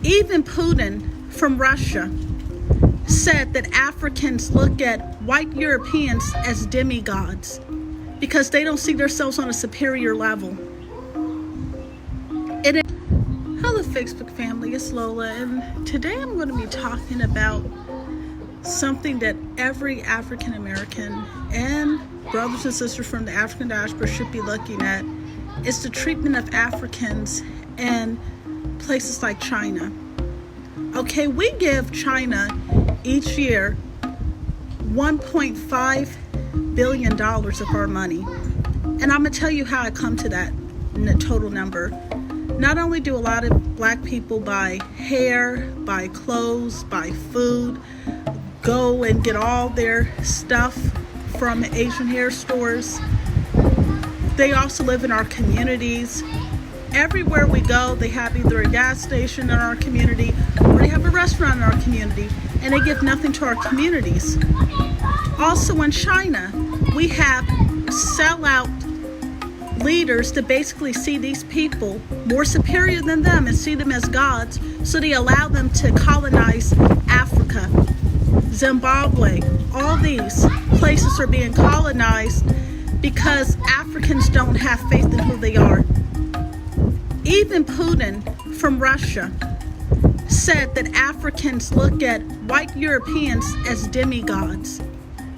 Even Putin from Russia said that Africans look at white Europeans as demigods because they don't see themselves on a superior level. Hello Facebook family, it's Lola, and today I'm going to be talking about something that every African American and brothers and sisters from the African diaspora should be looking at. It's the treatment of Africans in places like China. Okay, we give China each year $1.5 billion of our money. And I'm going to tell you how I come to that total number. Not only do a lot of black people buy hair, buy clothes, buy food, go and get all their stuff from Asian hair stores, they also live in our communities. Everywhere we go, they have either a gas station in our community or they have a restaurant in our community, and they give nothing to our communities. Also in China, we have sellout leaders that basically see these people more superior than them and see them as gods, so they allow them to colonize Africa, Zimbabwe. All these places are being colonized because Africans don't have faith in who they are. Even Putin from Russia said that Africans look at white Europeans as demigods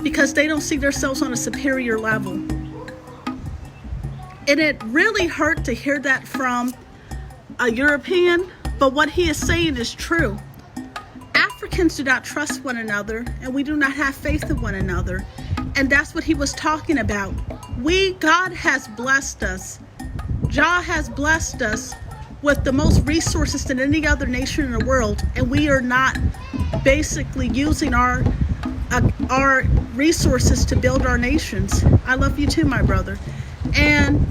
because they don't see themselves on a superior level. And it really hurt to hear that from a European, but what he is saying is true. Africans do not trust one another, and we do not have faith in one another. And that's what he was talking about. God has blessed us. Jah has blessed us with the most resources than any other nation in the world, and we are not basically using our resources to build our nations. I love you too, my brother. And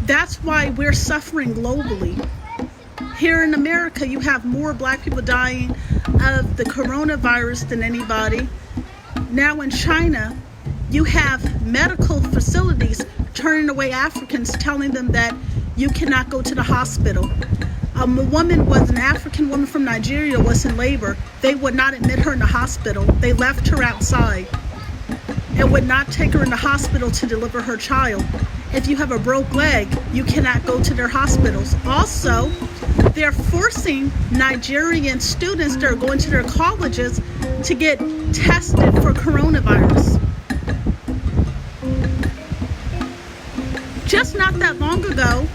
that's why we're suffering globally. Here in America, you have more black people dying of the coronavirus than anybody. Now in China, you have medical facilities turning away Africans, telling them that you cannot go to the hospital. A woman was an African woman from Nigeria, was in labor. They would not admit her in the hospital. They left her outside and would not take her in the hospital to deliver her child. If you have a broke leg, you cannot go to their hospitals. Also, they're forcing Nigerian students that are going to their colleges to get tested for coronavirus. Just not that long ago,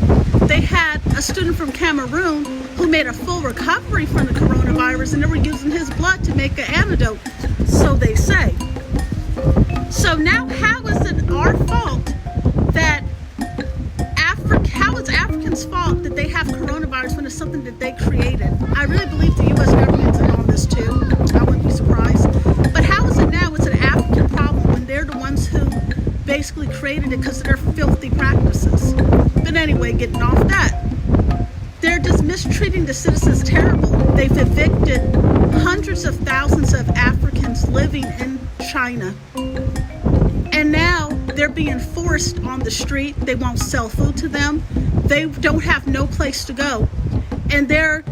they had a student from Cameroon who made a full recovery from the coronavirus, and they were using his blood to make an antidote, so they say. So now how is it our fault that how is Africans' fault that they have coronavirus when it's something that they created? I really believe the U.S. government's in on this too. I wouldn't be surprised. But how is it now it's an African problem when they're the ones who basically created it because of their filthy practices? But anyway, getting off that, they're just mistreating the citizens terrible. They've evicted hundreds of thousands of Africans living in China. And now they're being forced on the street. They won't sell food to them. They don't have no place to go. And their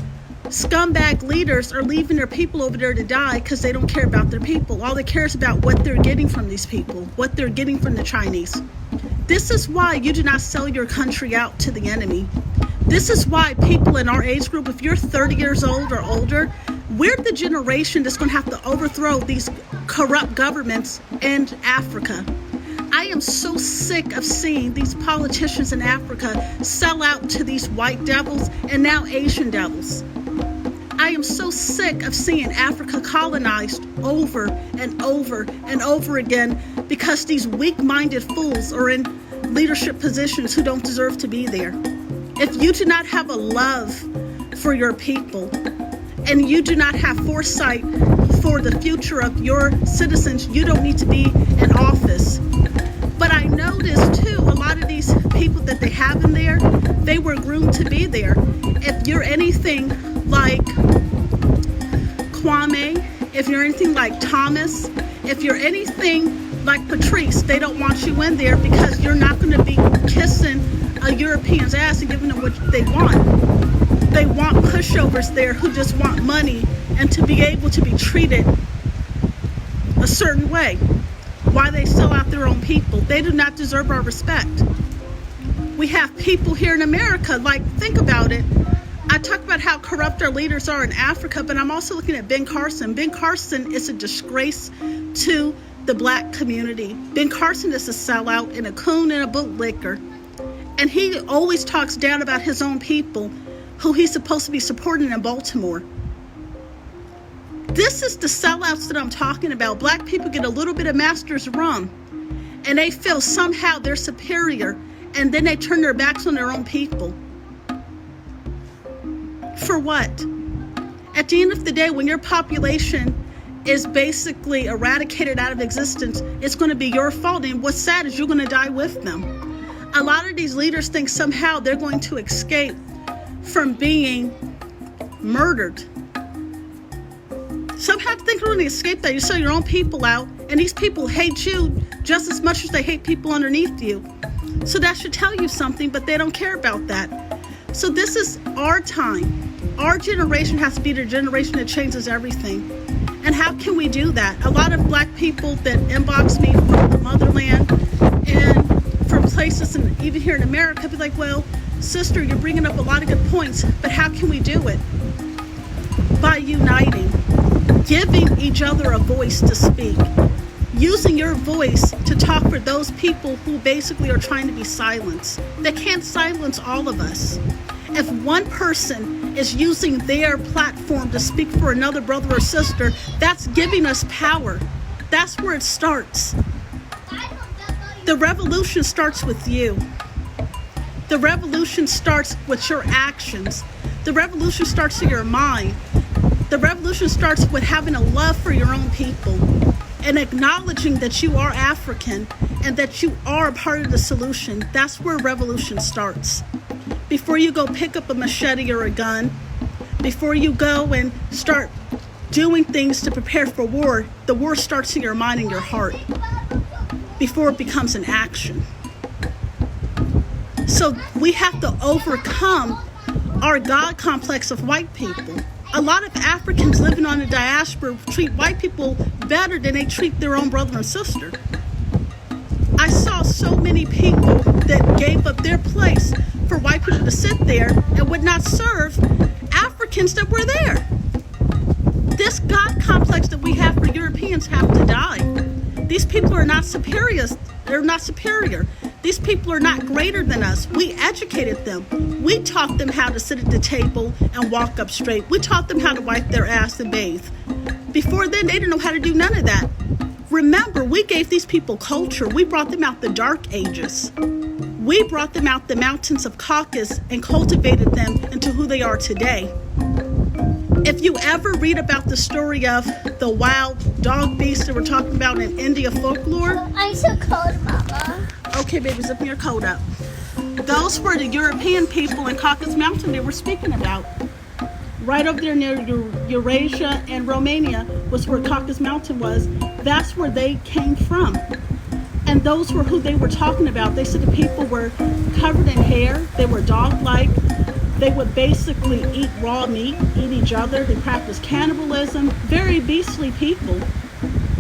scumbag leaders are leaving their people over there to die because they don't care about their people. All they care is about what they're getting from these people, what they're getting from the Chinese. This is why you do not sell your country out to the enemy. This is why people in our age group, if you're 30 years old or older, we're the generation that's going to have to overthrow these corrupt governments in Africa. I am so sick of seeing these politicians in Africa sell out to these white devils and now Asian devils. I am so sick of seeing Africa colonized over and over and over again because these weak-minded fools are in leadership positions who don't deserve to be there. If you do not have a love for your people and you do not have foresight for the future of your citizens, you don't need to be in office. But I noticed too, a lot of these people that they have in there, they were groomed to be there. If you're anything like Kwame, if you're anything like Thomas, if you're anything like Patrice, they don't want you in there because you're not going to be kissing a European's ass and giving them what they want. They want pushovers there who just want money and to be able to be treated a certain way. Why they sell out their own people? They do not deserve our respect. We have people here in America, like, think about it. I talk about how corrupt our leaders are in Africa, but I'm also looking at Ben Carson. Ben Carson is a disgrace to the black community. Ben Carson is a sellout and a coon and a bootlicker. And he always talks down about his own people who he's supposed to be supporting in Baltimore. This is the sellouts that I'm talking about. Black people get a little bit of master's rum and they feel somehow they're superior, and then they turn their backs on their own people. For what? At the end of the day, when your population is basically eradicated out of existence, it's going to be your fault. And what's sad is you're going to die with them. A lot of these leaders think somehow they're going to escape from being murdered. Somehow think they're going to escape that. You sell your own people out, and these people hate you just as much as they hate people underneath you. So that should tell you something, but they don't care about that. So this is our time. Our generation has to be the generation that changes everything. And how can we do that? A lot of black people that inbox me from the motherland and from places, and even here in America, be like, well, sister, you're bringing up a lot of good points, but how can we do it? By uniting, giving each other a voice to speak, using your voice to talk for those people who basically are trying to be silenced. They can't silence all of us. If one person is using their platform to speak for another brother or sister, that's giving us power. That's where it starts. The revolution starts with you. The revolution starts with your actions. The revolution starts in your mind. The revolution starts with having a love for your own people and acknowledging that you are African and that you are a part of the solution. That's where revolution starts. Before you go pick up a machete or a gun, before you go and start doing things to prepare for war, the war starts in your mind and your heart before it becomes an action. So we have to overcome our God complex of white people. A lot of Africans living on the diaspora treat white people better than they treat their own brother and sister. I saw so many people that gave up their place for white people to sit there and would not serve Africans that were there. This God complex that we have for Europeans have to die. These people are not superior. They're not superior. These people are not greater than us. We educated them. We taught them how to sit at the table and walk up straight. We taught them how to wipe their ass and bathe. Before then, they didn't know how to do none of that. Remember, we gave these people culture. We brought them out the dark ages. We brought them out the mountains of Caucasus and cultivated them into who they are today. If you ever read about the story of the wild dog beasts that we're talking about in India folklore. I'm so cold, Mama. Okay, baby, zip your coat up. Those were the European people in Caucasus Mountain they were speaking about. Right over there near Eurasia and Romania was where Caucasus Mountain was. That's where they came from. And those were who they were talking about. They said the people were covered in hair. They were dog-like. They would basically eat raw meat, eat each other. They practiced cannibalism. Very beastly people.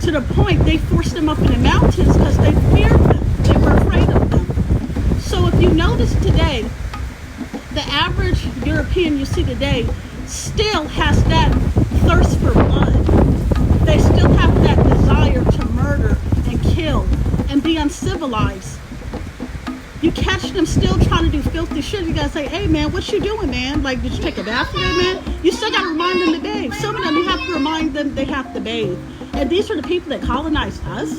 To the point they forced them up in the mountains because they feared them. They were afraid of them. So if you notice today, the average European you see today still has that thirst for blood. They still have that desire to murder and kill and be uncivilized. You catch them still trying to do filthy shit. You gotta say, hey man, what you doing, man? Like, did you take a bath today, man? You still gotta remind them to bathe. Some of them, you have to remind them they have to bathe. And these are the people that colonized us.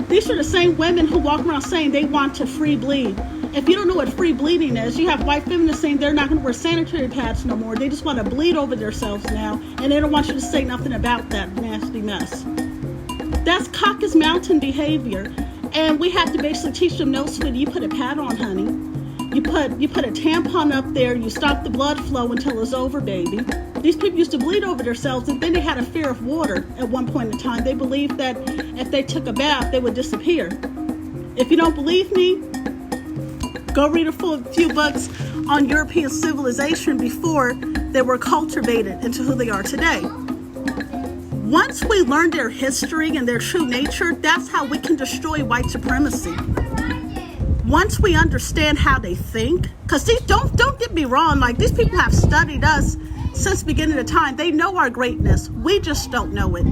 These are the same women who walk around saying they want to free bleed. If you don't know what free bleeding is, you have white feminists saying they're not going to wear sanitary pads no more. They just want to bleed over themselves now, and they don't want you to say nothing about that nasty mess. That's Caucasus Mountain behavior, and we have to basically teach them, no, sweetie, you put a pad on, honey. You put a tampon up there, you stop the blood flow until it's over, baby. These people used to bleed over themselves, and then they had a fear of water at one point in time. They believed that if they took a bath, they would disappear. If you don't believe me, go read a few books on European civilization before they were cultivated into who they are today. Once we learn their history and their true nature, that's how we can destroy white supremacy. Once we understand how they think, because don't get me wrong, like these people have studied us since the beginning of time. They know our greatness. We just don't know it.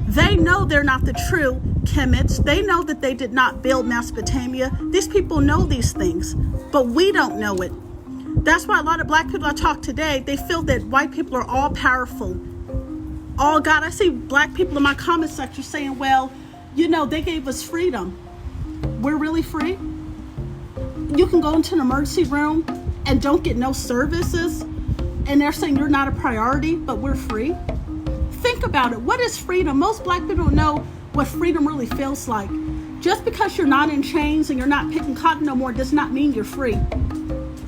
They know they're not the true Kemites. They know that they did not build Mesopotamia. These people know these things, but we don't know it. That's why a lot of black people I talk today, they feel that white people are all powerful. All God. I see black people in my comment section saying, well, you know, they gave us freedom. We're really free? You can go into an emergency room and don't get no services, and they're saying you're not a priority, but we're free? Think about it. What is freedom? Most black people don't know what freedom really feels like. Just because you're not in chains and you're not picking cotton no more does not mean you're free.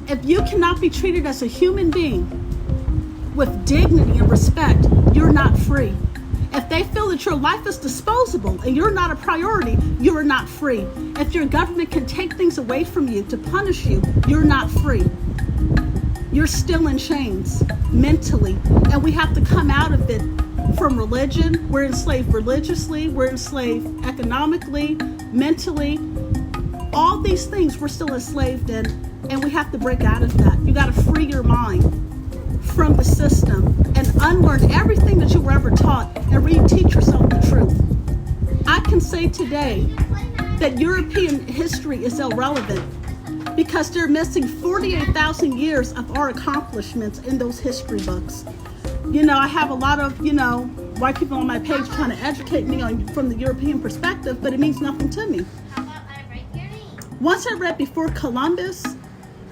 If you cannot be treated as a human being with dignity and respect, you're not free. If they feel that your life is disposable and you're not a priority, you're not free. If your government can take things away from you to punish you, you're not free. You're still in chains mentally, and we have to come out of it. From religion, we're enslaved religiously, we're enslaved economically, mentally. All these things we're still enslaved in, and we have to break out of that. You got to free your mind from the system and unlearn everything that you were ever taught and reteach yourself the truth. I can say today that European history is irrelevant because they're missing 48,000 years of our accomplishments in those history books. You know, I have a lot of, white people on my page trying to educate me from the European perspective, but it means nothing to me. How about I write your name? Once I read before Columbus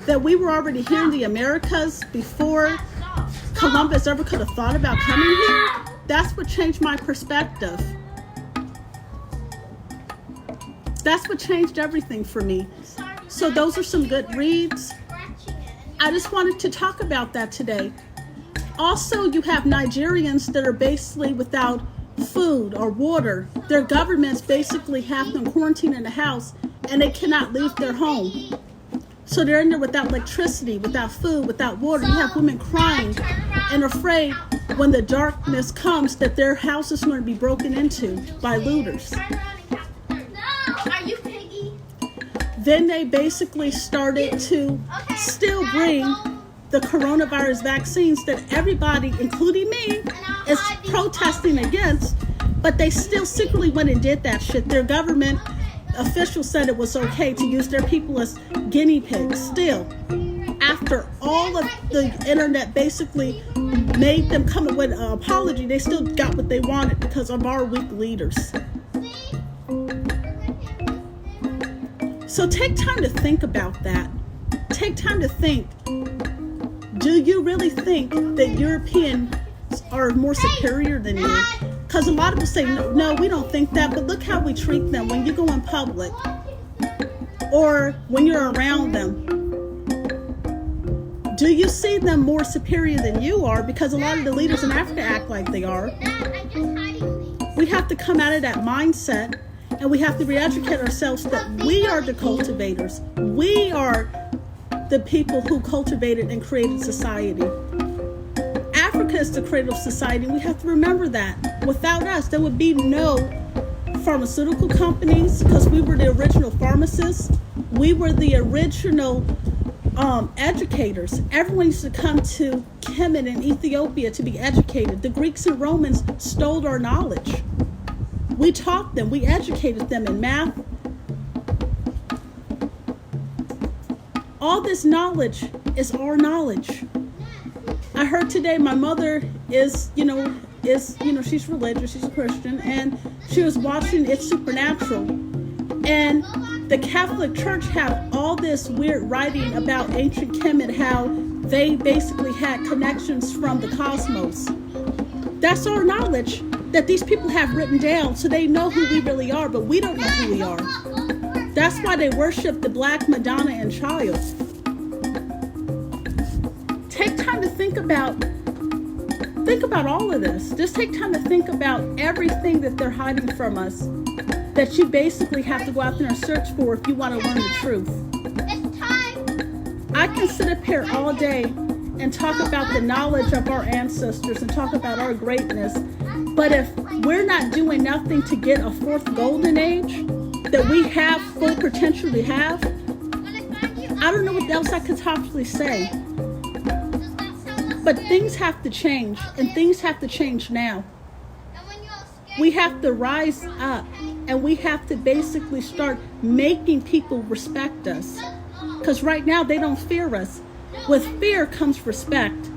that we were already here in the Americas before Columbus ever could have thought about coming here, that's what changed my perspective. That's what changed everything for me. So those are some good reads. I just wanted to talk about that today. Also, you have Nigerians that are basically without food or water. Their governments basically have them quarantined in the house and they cannot leave their home. So they're in there without electricity, without food, without water. You have women crying and afraid when the darkness comes that their house is going to be broken into by looters. No, are you piggy? Then they basically started to still bring the coronavirus vaccines that everybody, including me, is protesting against, but they still secretly went and did that shit. Their government officials said it was okay to use their people as guinea pigs. Still, after all of the internet basically made them come up with an apology, they still got what they wanted because of our weak leaders. So take time to think about that. Take time to think. Do you really think that Europeans are more superior than you? Because a lot of people say, no, we don't think that, but look how we treat them when you go in public or when you're around them. Do you see them more superior than you are? Because a lot of the leaders in Africa act like they are. We have to come out of that mindset and we have to re-educate ourselves that we are the cultivators. We are the people who cultivated and created society. Africa is the cradle of society. We have to remember that. Without us, there would be no pharmaceutical companies because we were the original pharmacists. We were the original educators. Everyone used to come to Kemet in Ethiopia to be educated. The Greeks and Romans stole our knowledge. We taught them. We educated them in math. All this knowledge is our knowledge. I heard today my mother is she's religious, she's a Christian, and she was watching It's Supernatural. And the Catholic Church have all this weird writing about ancient Kemet, how they basically had connections from the cosmos. That's our knowledge that these people have written down, so they know who we really are, but we don't know who we are. That's why they worship the Black Madonna and Child. Take time to think about all of this. Just take time to think about everything that they're hiding from us, that you basically have to go out there and search for if you want to learn the truth. It's time. I can sit up here all day and talk about the knowledge of our ancestors and talk about our greatness. But if we're not doing nothing to get a fourth golden age that we have full potential to have, I don't know what else I could possibly say. But things have to change, and things have to change now. We have to rise up, and we have to basically start making people respect us. Because right now they don't fear us. With fear comes respect.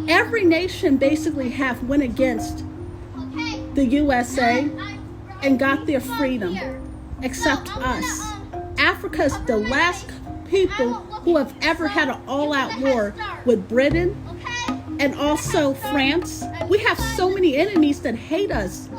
Every nation basically have went against the USA and got their freedom, except us. Africa is the last people who have ever had an all-out war with Britain and also France. We have so many enemies that hate us.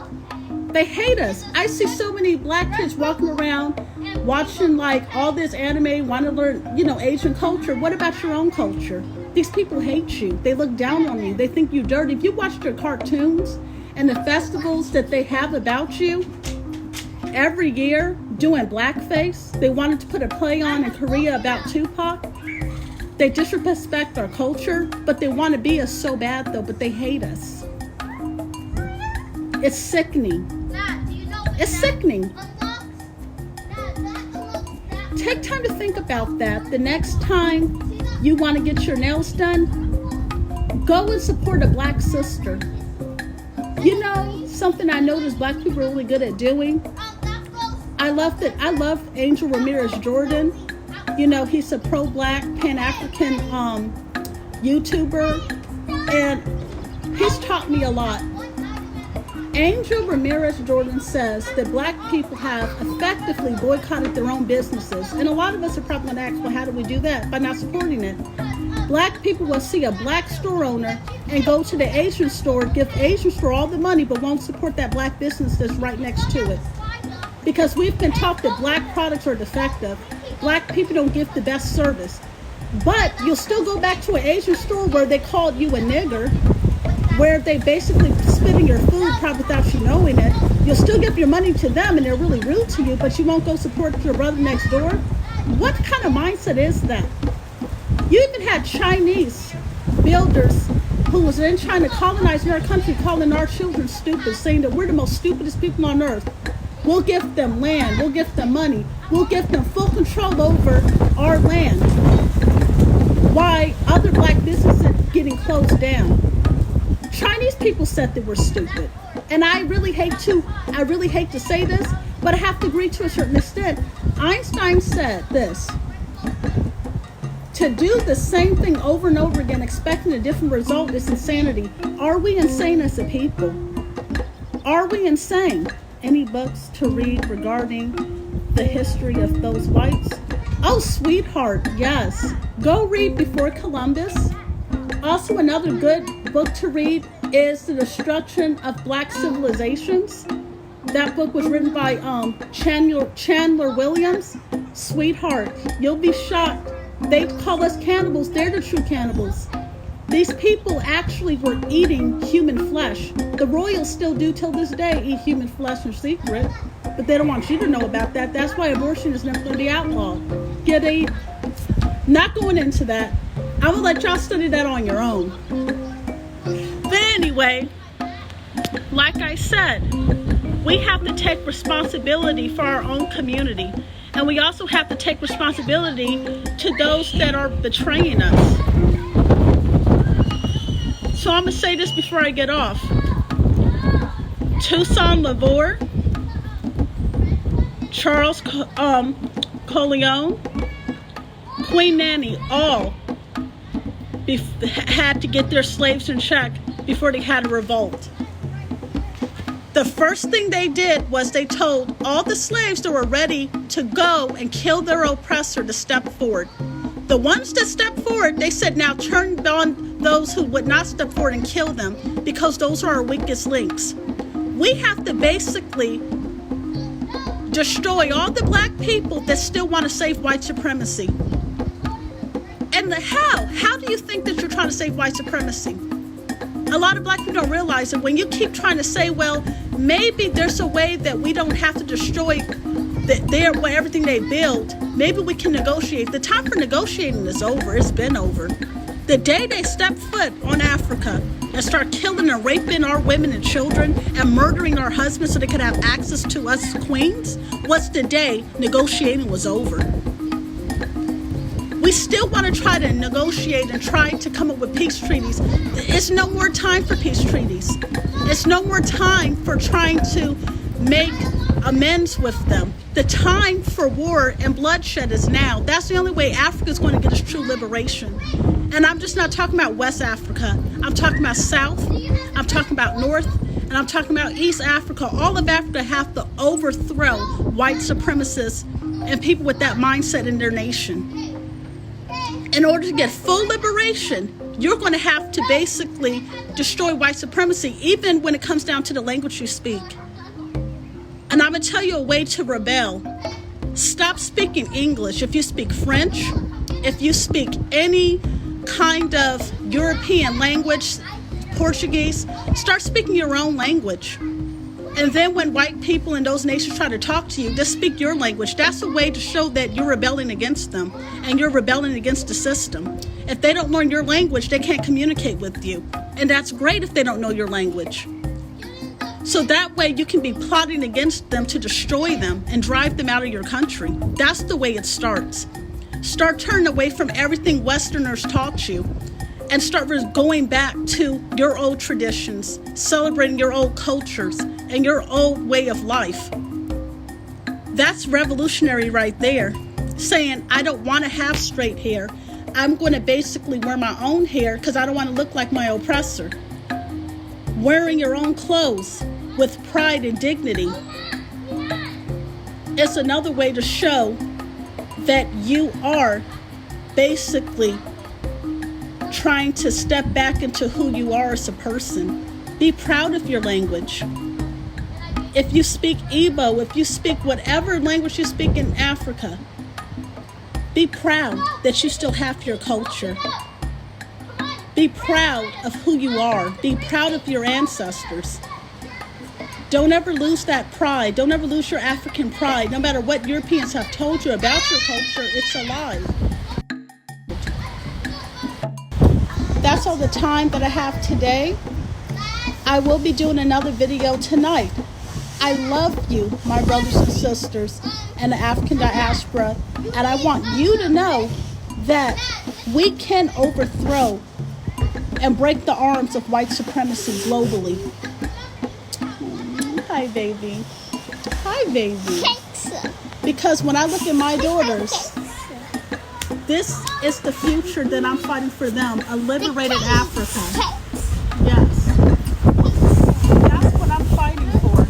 They hate us. I see so many black kids walking around watching like all this anime, want to learn, Asian culture. What about your own culture? These people hate you. They look down on you. They think you're dirty. If you watch their cartoons and the festivals that they have about you every year doing blackface, they wanted to put a play on in Korea about Tupac. They disrespect our culture, but they want to be us so bad though, but they hate us. It's sickening. It's sickening. Take time to think about that. The next time you want to get your nails done, go and support a black sister. Something I noticed black people are really good at doing. I love Angel Ramirez Jordan. He's a pro-black, pan-African YouTuber, and he's taught me a lot. Angel Ramirez Jordan says that black people have effectively boycotted their own businesses. And a lot of us are probably going to ask, well, how do we do that? By not supporting it. Black people will see a black store owner and go to the Asian store, give Asian store all the money, but won't support that black business that's right next to it. Because we've been taught that black products are defective. Black people don't give the best service. But you'll still go back to an Asian store where they called you a nigger, where they basically spit in your food probably without you knowing it. You'll still give your money to them and they're really rude to you, but you won't go support your brother next door. What kind of mindset is that? You even had Chinese builders who was in China colonizing our country, calling our children stupid, saying that we're the most stupidest people on earth. We'll give them land, we'll give them money, we'll give them full control over our land. Why other black businesses are getting closed down? Chinese people said they were stupid. And I really hate to say this, but I have to agree to a certain extent. Einstein said this: to do the same thing over and over again, expecting a different result, is insanity. Are we insane as a people? Are we insane? Any books to read regarding the history of those whites? Oh, sweetheart, yes. Go read Before Columbus. Also, another good book to read is The Destruction of Black Civilizations. That book was written by Chandler Williams. Sweetheart, you'll be shocked. They call us cannibals. They're the true cannibals. These people actually were eating human flesh. The royals still do till this day eat human flesh in secret, but they don't want you to know about that. That's why abortion is never going to be outlawed. Not going into that. I will let y'all study that on your own. But anyway, like I said, we have to take responsibility for our own community. And we also have to take responsibility to those that are betraying us. So I'm going to say this before I get off. Toussaint Lavore, Charles Corleone, Queen Nanny, all had to get their slaves in check before they had a revolt. The first thing they did was they told all the slaves that were ready to go and kill their oppressor to step forward. The ones that stepped forward, they said, now turn on those who would not step forward and kill them, because those are our weakest links. We have to basically destroy all the black people that still want to save white supremacy. And how do you think that you're trying to save white supremacy? A lot of black people don't realize that when you keep trying to say, well, maybe there's a way that we don't have to destroy everything they build, maybe we can negotiate. The time for negotiating is over. It's been over. The day they step foot on Africa and start killing and raping our women and children and murdering our husbands so they could have access to us queens was the day negotiating was over. We still want to try to negotiate and try to come up with peace treaties. It's no more time for peace treaties. It's no more time for trying to make amends with them. The time for war and bloodshed is now. That's the only way Africa is going to get its true liberation. And I'm just not talking about West Africa. I'm talking about South. I'm talking about North. And I'm talking about East Africa. All of Africa have to overthrow white supremacists and people with that mindset in their nation. In order to get full liberation, you're going to have to basically destroy white supremacy, even when it comes down to the language you speak. And I'm going to tell you a way to rebel. Stop speaking English. If you speak French, if you speak any kind of European language, Portuguese, start speaking your own language. And then when white people in those nations try to talk to you, just speak your language. That's a way to show that you're rebelling against them and you're rebelling against the system. If they don't learn your language, they can't communicate with you. And that's great if they don't know your language. So that way you can be plotting against them to destroy them and drive them out of your country. That's the way it starts. Start turning away from everything Westerners taught you and start going back to your old traditions, celebrating your old cultures and your old way of life. That's revolutionary right there. Saying, I don't want to have straight hair. I'm going to basically wear my own hair because I don't want to look like my oppressor. Wearing your own clothes with pride and dignity is another way to show that you are basically trying to step back into who you are as a person. Be proud of your language. If you speak Igbo, if you speak whatever language you speak in Africa, be proud that you still have your culture. Be proud of who you are. Be proud of your ancestors. Don't ever lose that pride. Don't ever lose your African pride. No matter what Europeans have told you about your culture, it's a lie. That's all the time that I have today. I will be doing another video tonight. I love you, my brothers and sisters in the African diaspora, and I want you to know that we can overthrow and break the arms of white supremacy globally. Hi, baby. Hi, baby. Because when I look at my daughters, this is the future that I'm fighting for them, a liberated Africa. Yes. That's what I'm fighting for,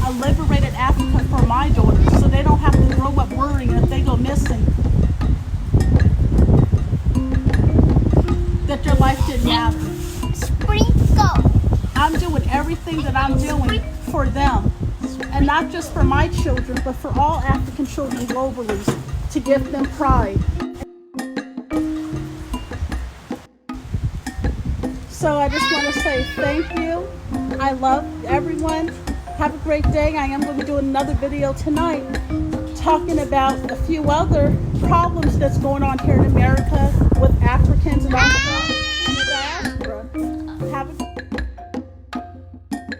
a liberated Africa for my daughters, so they don't have to grow up worrying if they go missing, that their life didn't happen. Sprinkle. I'm doing everything that I'm doing for them, and not just for my children, but for all African children globally, to give them pride. So I just want to say thank you. I love everyone. Have a great day. I am going to be doing another video tonight talking about a few other problems that's going on here in America with Africans and all that.